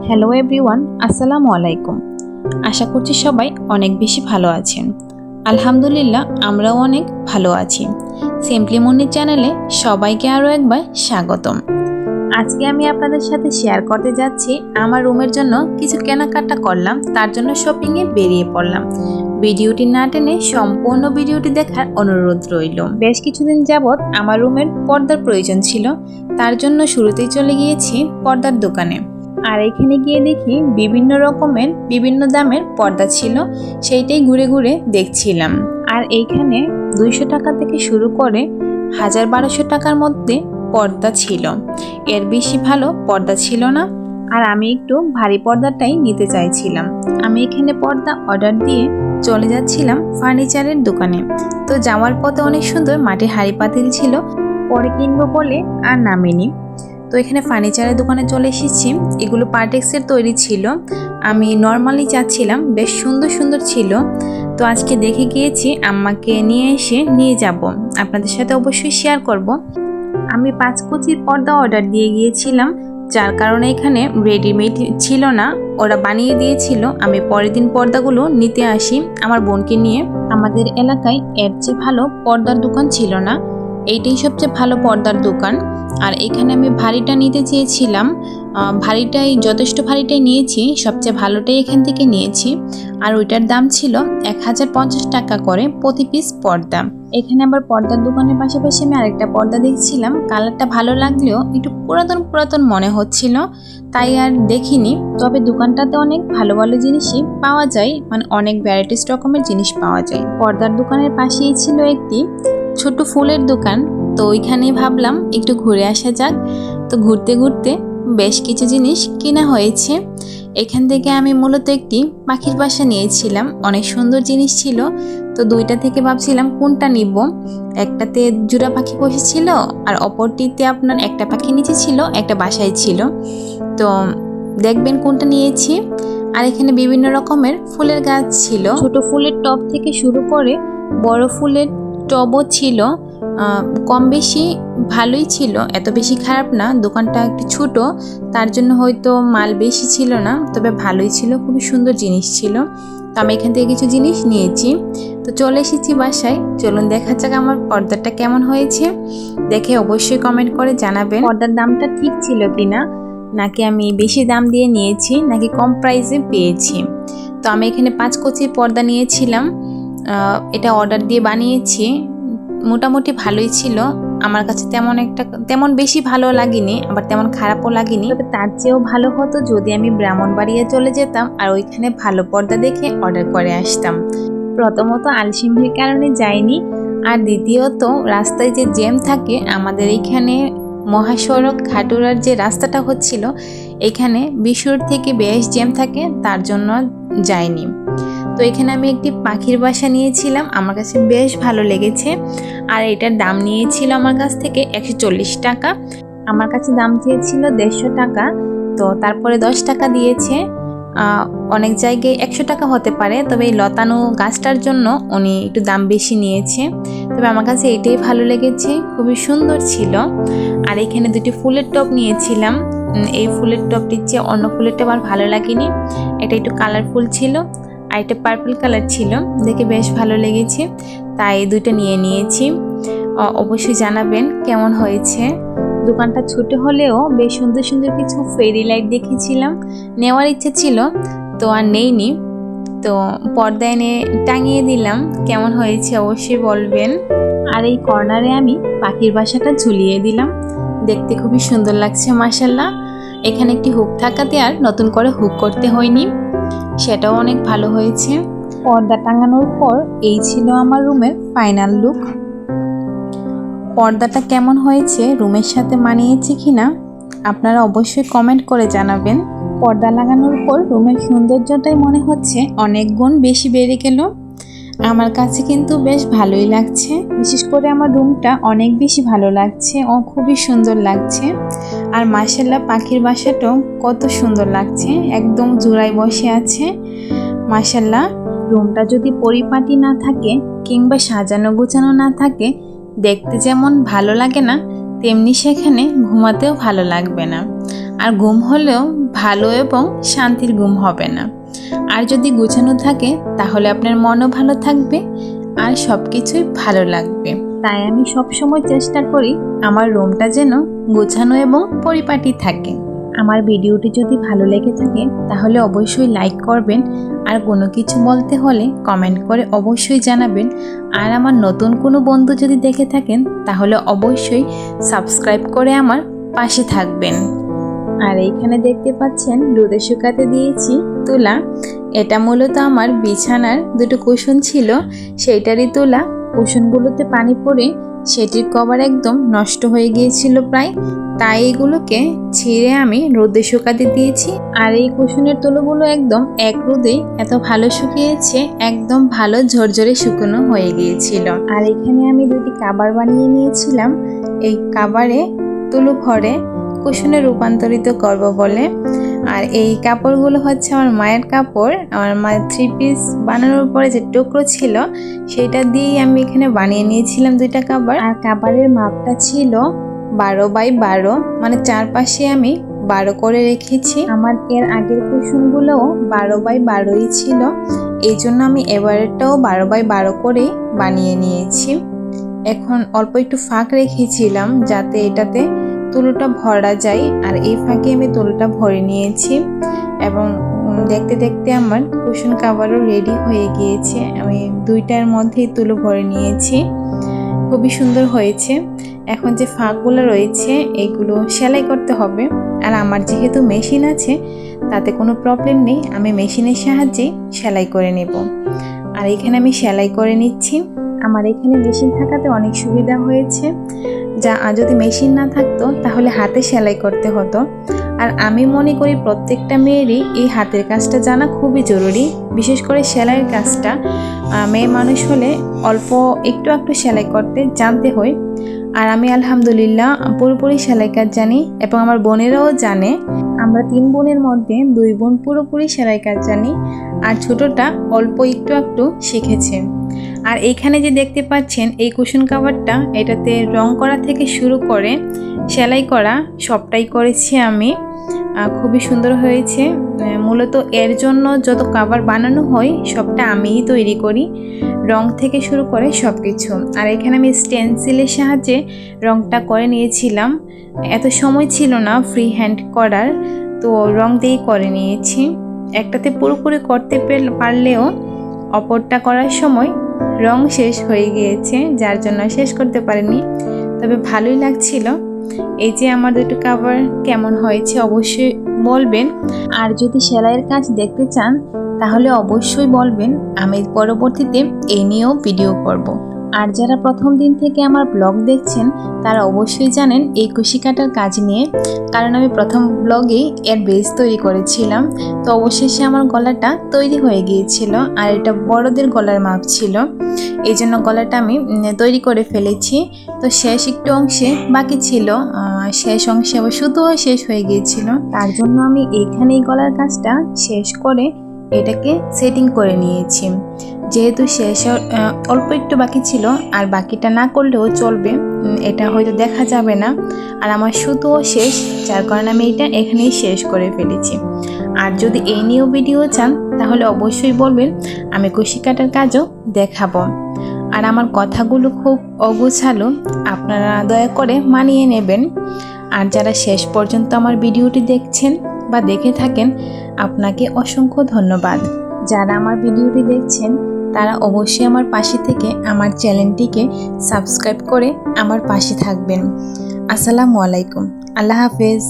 Hello everyone, আসসালামু আলাইকুম। আশা করছি সবাই অনেক বেশি ভালো আছেন। আলহামদুলিল্লাহ, আমরাও অনেক ভালো আছি। সিম্পলি মুন্নি চ্যানেলে সবাইকে আরও একবার স্বাগতম। আজকে আমি আপনাদের সাথে শেয়ার করতে যাচ্ছি আমার রুমের জন্য কিছু কেনাকাটা করলাম, তার জন্য শপিংয়ে বেরিয়ে পড়লাম। ভিডিওটি না টেনে সম্পূর্ণ ভিডিওটি দেখার অনুরোধ রইল। বেশ কিছুদিন যাবৎ আমার রুমের পর্দার প্রয়োজন ছিল, তার জন্য শুরুতেই চলে গিয়েছি পর্দার দোকানে। আর এখানে গিয়ে দেখি বিভিন্ন রকমের বিভিন্ন দামের পর্দা ছিল, সেইটাই ঘুরে ঘুরে দেখছিলাম। আর এইখানে 200 টাকা থেকে শুরু করে 1000-1200 টাকার মধ্যে পর্দা ছিল, এর বেশি ভালো পর্দা ছিল না। আর আমি একটু ভারী পর্দাটাই নিতে চাইছিলাম। আমি এখানে পর্দা অর্ডার দিয়ে চলে যাচ্ছিলাম ফার্নিচারের দোকানে। তো যাওয়ার পথে অনেক সুন্দর মাটির হাঁড়ি পাতিল ছিল, পরে কিনবো বলে আর নামিনি। তো এখানে ফার্নিচারের দোকানে চলে এসেছি। এগুলো পার্টেক্সের তৈরি ছিল, আমি নর্মালি চাচ্ছিলাম, বেশ সুন্দর সুন্দর ছিল। তো আজকে দেখে গিয়েছি, আম্মাকে নিয়ে এসে নিয়ে যাব, আপনাদের সাথে অবশ্যই শেয়ার করব। আমি 5 কুচির পর্দা অর্ডার দিয়ে গিয়েছিলাম, যার কারণে এখানে রেডিমেড ছিল না, ওরা বানিয়ে দিয়েছিল। আমি পরের দিন পর্দাগুলো নিতে আসি আমার বোনকে নিয়ে। আমাদের এলাকায় এর চেয়ে ভালো পর্দার দোকান ছিল না, এইটাই সবচেয়ে ভালো পর্দার দোকান। আর এখানে আমি ভারীটা নিতে চেয়েছিলাম, ভারীটাই যথেষ্ট ভারীটাই নিয়েছি, সবচেয়ে ভালোটাই এখান থেকে নিয়েছি। আর ওইটার দাম ছিল 1050 টাকা করে প্রতি পিস পর্দা। এখানে আবার পর্দার দোকানের পাশাপাশি আমি আরেকটা পর্দা দেখছিলাম, কালারটা ভালো লাগলেও একটু পুরাতন পুরাতন মনে হচ্ছিল, তাই আর দেখিনি। তবে দোকানটাতে অনেক ভালো ভালো জিনিসই পাওয়া যায়, মানে অনেক ভ্যারাইটিস রকমের জিনিস পাওয়া যায়। পর্দার দোকানের পাশেই ছিল একটি ছোট ফুলের দোকান, তো ওইখানেই ভাবলাম একটু ঘুরে আসা যাক। তো ঘুরতে ঘুরতে বেশ কিছু জিনিস কেনা হয়েছে। এখান থেকে আমি মূলত একটি পাখির বাসা নিয়েছিলাম, অনেক সুন্দর জিনিস ছিল। তো দুইটা থেকে ভাবছিলাম কোনটা নিব। একটাতে জোড়া পাখি বসেছিল, আর অপরটিতে আপনার একটা পাখি নিচে ছিল, একটা বাসায় ছিল। তো দেখবেন কোনটা নিয়েছি। আর এখানে বিভিন্ন রকমের ফুলের গাছ ছিল, ছোট ফুলের টব থেকে শুরু করে বড় ফুলের টবও ছিল। কম বেশি ভালোই ছিল, এত বেশি খারাপ না। দোকানটা একটু ছোট, তার জন্য হয়তো মাল বেশি ছিল না, তবে ভালোই ছিল, খুবই সুন্দর জিনিস ছিল। তো আমি এখান থেকে কিছু জিনিস নিয়েছি। তো চলে এসেছি বাসায়, চলুন দেখা যাক আমার পর্দাটা কেমন হয়েছে। দেখে অবশ্যই কমেন্ট করে জানাবেন পর্দার দামটা ঠিক ছিল কিনা, নাকি আমি বেশি দাম দিয়ে নিয়েছি, নাকি কম প্রাইসে পেয়েছি। তো আমি এখানে 5 কুচির পর্দা নিয়েছিলাম, এটা অর্ডার দিয়ে বানিয়েছি। মোটামুটি ভালোই ছিল, আমার কাছে তেমন বেশি ভালো লাগেনি, আবার তেমন খারাপও লাগেনি। তবে তার চেয়েও ভালো হতো যদি আমি ব্রাহ্মণবাড়িয়া চলে যেতাম আর ওইখানে ভালো পর্দা দেখে অর্ডার করে আসতাম। প্রথমত আলসিমহির কারণে যাইনি, আর দ্বিতীয়ত রাস্তায় যে জ্যাম থাকে, আমাদের এইখানে মহাসড়ক ঘাটুরার যে রাস্তাটা হচ্ছিল, এখানে বিশুর থেকে বেশ জ্যাম থাকে, তার জন্য যাইনি। তো এখানে আমি একটি পাখির বাসা নিয়েছিলাম, আমার কাছে বেশ ভালো লেগেছে। আর এটার দাম নিয়েছিল আমার কাছ থেকে 140 টাকা, আমার কাছে দাম চেয়েছিল 150 টাকা। তো তারপরে 10 টাকা দিয়েছে। অনেক জায়গায় 100 টাকা হতে পারে, তবে এই লতানো গাছটার জন্য উনি একটু দাম বেশি নিয়েছে। তবে আমার কাছে এটাই ভালো লেগেছে, খুবই সুন্দর ছিল। আর এখানে দুটি ফুলের টব নিয়েছিলাম, এই ফুলের টবটির চেয়ে অন্য ফুলেরটা আমার ভালো লাগেনি, এটা একটু কালারফুল ছিল, আর এটা পার্পল কালার ছিল, দেখে বেশ ভালো লেগেছে, তাই দুটো নিয়ে নিয়েছি। অবশ্যই জানাবেন কেমন হয়েছে। দোকানটা ছোট হলেও বেশ সুন্দর সুন্দর কিছু ফেরি লাইট দেখেছিলাম, নেওয়ার ইচ্ছে ছিল, তো আর নেইনি। তো পর্দায় এনে টাঙিয়ে দিলাম, কেমন হয়েছে অবশ্যই বলবেন। আর এই কর্নারে আমি পাখির বাসাটা ঝুলিয়ে দিলাম, দেখতে খুবই সুন্দর লাগছে মাশাআল্লাহ। এখানে একটি হুক থাকাতে আর নতুন করে হুক করতে হয়নি, সেটাও অনেক ভালো হয়েছে। পর্দা টাঙানোর পর এই ছিল আমার রুমের ফাইনাল লুক। পর্দাটা কেমন হয়েছে, রুমের সাথে মানিয়েছে কিনা আপনারা অবশ্যই কমেন্ট করে জানাবেন। পর্দা লাগানোর পর রুমের সৌন্দর্যটাই মনে হচ্ছে অনেক গুণ বেশি বেড়ে গেল। আমার কাছে কিন্তু বেশ ভালোই লাগছে, বিশেষ করে আমার রুমটা অনেক বেশি ভালো লাগছে, ও খুবই সুন্দর লাগছে। আর মাশাআল্লাহ পাখির বাসাটাও কত সুন্দর লাগছে, একদম জোড়ায় বসে আছে মাশাআল্লাহ। রুমটা যদি পরিপাটি না থাকে কিংবা সাজানো গোছানো না থাকে, দেখতে যেমন ভালো লাগে না, তেমনি সেখানে ঘুমাতেও ভালো লাগবে না। আর ঘুম হলেও ভালো এবং শান্তির ঘুম হবে না। আর যদি গুছানো থাকে তাহলে আপনার মনও ভালো থাকবে আর সব কিছুই ভালো লাগবে। তাই আমি সবসময় চেষ্টা করি আমার রুমটা যেন গোছানো এবং পরিপাটি থাকে। আমার ভিডিওটি যদি ভালো লেগে থাকে তাহলে অবশ্যই লাইক করবেন, আর কোনো কিছু বলতে হলে কমেন্ট করে অবশ্যই জানাবেন। আর আমার নতুন কোনো বন্ধু যদি দেখে থাকেন তাহলে অবশ্যই সাবস্ক্রাইব করে আমার পাশে থাকবেন। আর এইখানে দেখতে পাচ্ছেন রোদে শুকাতে দিয়েছি তুলা। এটা মূলত আমার বিছানার দুটো কুশন ছিল, সেইটারই তুলা। কুশনগুলোতে পানি পড়ে সেটির কভার একদম নষ্ট হয়ে গিয়েছিল প্রায়, তাই এগুলোকে ছিঁড়ে আমি রোদে শুকাতে দিয়েছি। আর এই কুশনের তুলোগুলো একদম এক রোদেই এত ভালো শুকিয়েছে, একদম ভালো ঝরঝরে শুকনো হয়ে গিয়েছিল। আর এখানে আমি দুটি কাবার বানিয়ে নিয়েছিলাম, এই কাবারে তুলো ভরে কুশনে রূপান্তরিত করব বলে। আর এই কাপড়গুলো হচ্ছে আমার মায়ের কাপড়। আমার মায়ের 3 পিস বানানোর পরে যে টুকরো ছিল সেটা দিয়েই আমি এখানে বানিয়ে নিয়েছিলাম দুইটা কাবার। আর কাবারের মাপটা ছিল 12x12, মানে চারপাশে আমি 12 করে রেখেছি। আমার এর আগের কুশনগুলোও 12x12ই ছিল, এই জন্য আমি এবারেরটাও 12x12 করেই বানিয়ে নিয়েছি। এখন অল্প একটু ফাঁক রেখেছিলাম যাতে এটাতে তুলোটা ভরা যায়, আর এই ফাঁকে আমি তুলোটা ভরে নিয়েছি। এবং দেখতে দেখতে আমার কুশন কাভারও রেডি হয়ে গিয়েছে। আমি দুইটার মধ্যেই তুলো ভরে নিয়েছি, খুবই সুন্দর হয়েছে। এখন যে ফাঁকগুলো রয়েছে এগুলো সেলাই করতে হবে, আর আমার যেহেতু মেশিন আছে তাতে কোনো প্রবলেম নেই, আমি মেশিনের সাহায্যেই সেলাই করে নেব। আর এখানে আমি সেলাই করে নিচ্ছি। আমার এখানে মেশিন থাকাতে অনেক সুবিধা হয়েছে, যা যদি মেশিন না থাকতো তাহলে হাতে সেলাই করতে হতো। আর আমি মনে করি প্রত্যেকটা মেয়েরই এই হাতের কাজটা জানা খুবই জরুরি, বিশেষ করে সেলাইয়ের কাজটা। মেয়ে মানুষ হলে অল্প একটু সেলাই করতে জানতে হয়। আর আমি আলহামদুলিল্লাহ পুরোপুরি সেলাই কাজ জানি, এবং আমার বোনেরাও জানে। আমরা 3 বোনের মধ্যে 2 বোন পুরোপুরি সেলাই কাজ জানি, আর ছোটটা অল্প একটু শিখেছে। আর এইখানে যে দেখতে পাচ্ছেন এই কুশন কাভারটা, এটাতে রং করা থেকে শুরু করে সেলাই করা সবটাই করেছি আমি। খুবই সুন্দর হয়েছে। মূলত এর জন্য যত কাভার বানানো হয় সবটা আমিই তৈরি করি, রং থেকে শুরু করে সব কিছু। আর এখানে আমি স্টেনসিলের সাহায্যে রংটা করে নিয়েছিলাম, এত সময় ছিল না ফ্রি হ্যান্ড করার, তো রং দিয়েই করে নিয়েছি। একটাতে পুরোপুরি করতে পারলেও অপরটা করার সময় রং শেষ হয়ে গিয়েছে, যার জন্য শেষ করতে পারিনি, তবে ভালোই লাগছিল। এই যে আমার দুটো কাভার কেমন হয়েছে অবশ্যই বলবেন। আর যদি সেলাইয়ের কাজ দেখতে চান তাহলে অবশ্যই বলবেন, আমি পরবর্তীতে এই নিয়েও ভিডিও করব। আর যারা প্রথম দিন থেকে আমার ব্লগ দেখছেন তারা অবশ্যই জানেন এই কুশি কাটার কাজ নিয়ে, কারণ আমি প্রথম ব্লগেই এর বেস তৈরি করেছিলাম। তো অবশেষে আমার গলাটা তৈরি হয়ে গিয়েছিল, আর এটা বড়দের গলার মাপ ছিল, এই জন্য গলাটা আমি তৈরি করে ফেলেছি। তো শেষ একটু অংশে বাকি ছিল, শেষ অংশে আবার সুতোও শেষ হয়ে গিয়েছিল, তার জন্য আমি এইখানেই গলার কাজটা শেষ করে এটাকে সেটিং করে নিয়েছি। যেহেতু শেষ অল্প একটু বাকি ছিল, আর বাকিটা না করলেও চলবে, এটা হয়তো দেখা যাবে না। আর আমার সুতোও শেষ, যার কারণে আমি এটা এখানেই শেষ করে ফেলেছি। আর যদি এই নিয়েও ভিডিও চান তাহলে অবশ্যই বলবেন, আমি কুশি কাটার কাজও দেখাবো। আর আমার কথাগুলো খুব অগোছালো, আপনারা দয়া করে মানিয়ে নেবেন। আর যারা শেষ পর্যন্ত আমার ভিডিওটি দেখছেন বা দেখে থাকেন, আপনাকে অসংখ্য ধন্যবাদ। যারা আমার ভিডিওটি দেখছেন তারা অবশ্যই আমার পাশে থেকে আমার চ্যানেলটিকে সাবস্ক্রাইব করে আমার পাশে থাকবেন। আসসালামু আলাইকুম, আল্লাহ হাফেজ।